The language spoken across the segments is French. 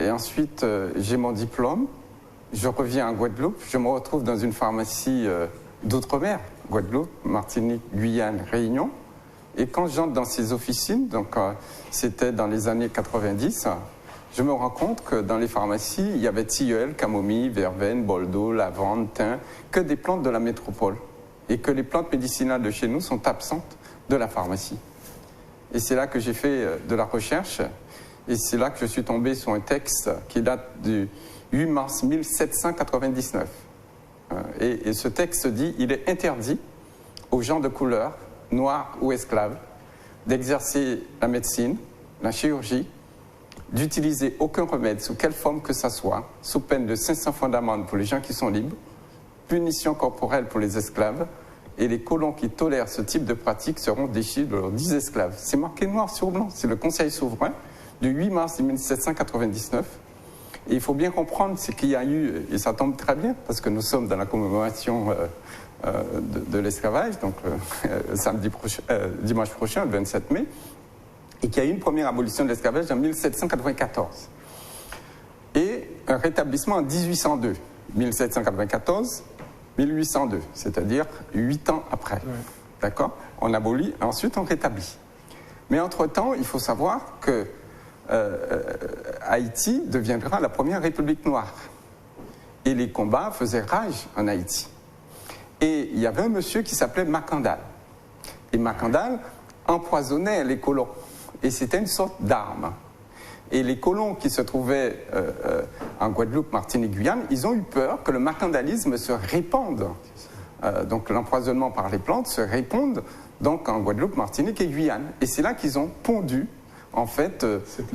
et ensuite, j'ai mon diplôme. Je reviens à Guadeloupe. Je me retrouve dans une pharmacie d'outre-mer, Guadeloupe, Martinique, Guyane, Réunion. Et quand j'entre dans ces officines, donc c'était dans les années 90, je me rends compte que dans les pharmacies, il y avait tilleul, camomille, verveine, boldo, lavande, thym, que des plantes de la métropole. Et que les plantes médicinales de chez nous sont absentes de la pharmacie. Et c'est là que j'ai fait de la recherche. Et c'est là que je suis tombé sur un texte qui date du 8 mars 1799. Et ce texte dit « Il est interdit aux gens de couleur, noirs ou esclaves, d'exercer la médecine, la chirurgie, d'utiliser aucun remède sous quelle forme que ce soit, sous peine de 500 francs d'amende pour les gens qui sont libres, punition corporelle pour les esclaves, et les colons qui tolèrent ce type de pratique seront déchus de leurs 10 esclaves. » C'est marqué noir sur blanc, c'est le Conseil souverain du 8 mars 1799. Et il faut bien comprendre ce qu'il y a eu, et ça tombe très bien, parce que nous sommes dans la commémoration de l'esclavage, donc dimanche prochain, le 27 mai, et qu'il y a eu une première abolition de l'esclavage en 1794. Et un rétablissement en 1802, 1794, 1802, c'est-à-dire 8 ans après. Oui. D'accord ? On abolit, ensuite on rétablit. Mais entre-temps, il faut savoir que Haïti deviendra la première république noire. Et les combats faisaient rage en Haïti. Et il y avait un monsieur qui s'appelait Macandal. Et Macandal empoisonnait les colons. Et c'était une sorte d'arme. Et les colons qui se trouvaient en Guadeloupe, Martinique, Guyane, ils ont eu peur que le macandalisme se répande. Donc l'empoisonnement par les plantes se répande donc en Guadeloupe, Martinique et Guyane. Et c'est là qu'ils ont pondu en fait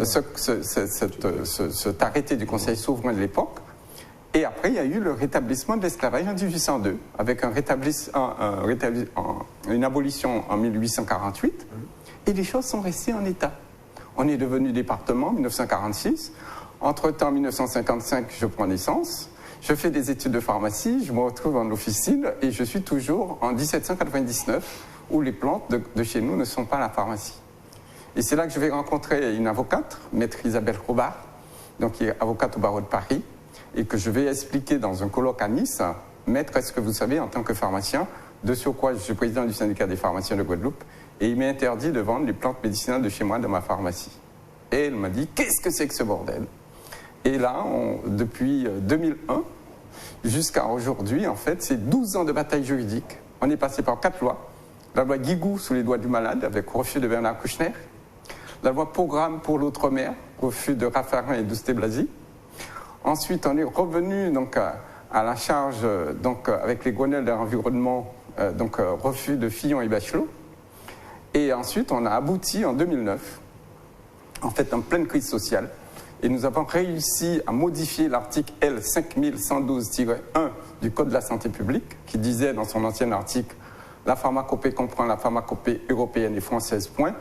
cet arrêté du Conseil souverain de l'époque. Et après, il y a eu le rétablissement de l'esclavage en 1802, avec une abolition en 1848, et les choses sont restées en état. On est devenu département en 1946. Entre-temps, en 1955, je prends naissance, je fais des études de pharmacie, je me retrouve en officine, et je suis toujours en 1799, où les plantes de chez nous ne sont pas à la pharmacie. Et c'est là que je vais rencontrer une avocate, maître Isabelle Robard, donc qui est avocate au barreau de Paris, et que je vais expliquer dans un colloque à Nice, maître, est-ce que vous savez, en tant que pharmacien, de sur quoi je suis président du syndicat des pharmaciens de Guadeloupe, et il m'est interdit de vendre les plantes médicinales de chez moi dans ma pharmacie. Et elle m'a dit, qu'est-ce que c'est que ce bordel? Et là, depuis 2001 jusqu'à aujourd'hui, en fait, c'est 12 ans de bataille juridique. On est passé par 4 lois. La loi Guigou sous les doigts du malade, avec refus de Bernard Kouchner. La loi Programme pour l'outre-mer, refus de Raffarin et d'Ousté Blasi. Ensuite, on est revenu donc, à la charge donc, avec les Grenelles de l'environnement, refus de Fillon et Bachelot. Et ensuite, on a abouti en 2009, en fait en pleine crise sociale, et nous avons réussi à modifier l'article L 5112-1 du Code de la santé publique, qui disait dans son ancien article « La pharmacopée comprend la pharmacopée européenne et française, point ».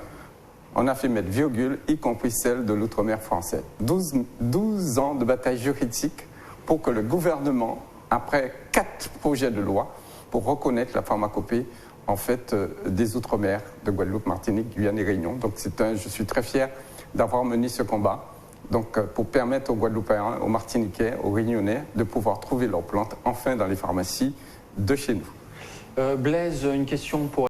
On a fait mettre virgule, y compris celle de l'outre-mer français. 12 ans de bataille juridique pour que le gouvernement, après 4 projets de loi, pour reconnaître la pharmacopée en fait, des outre-mer de Guadeloupe, Martinique, Guyane et Réunion. Donc je suis très fier d'avoir mené ce combat donc, pour permettre aux Guadeloupéens, aux Martiniquais, aux Réunionnais de pouvoir trouver leurs plantes enfin dans les pharmacies de chez nous. Blaise, une question pour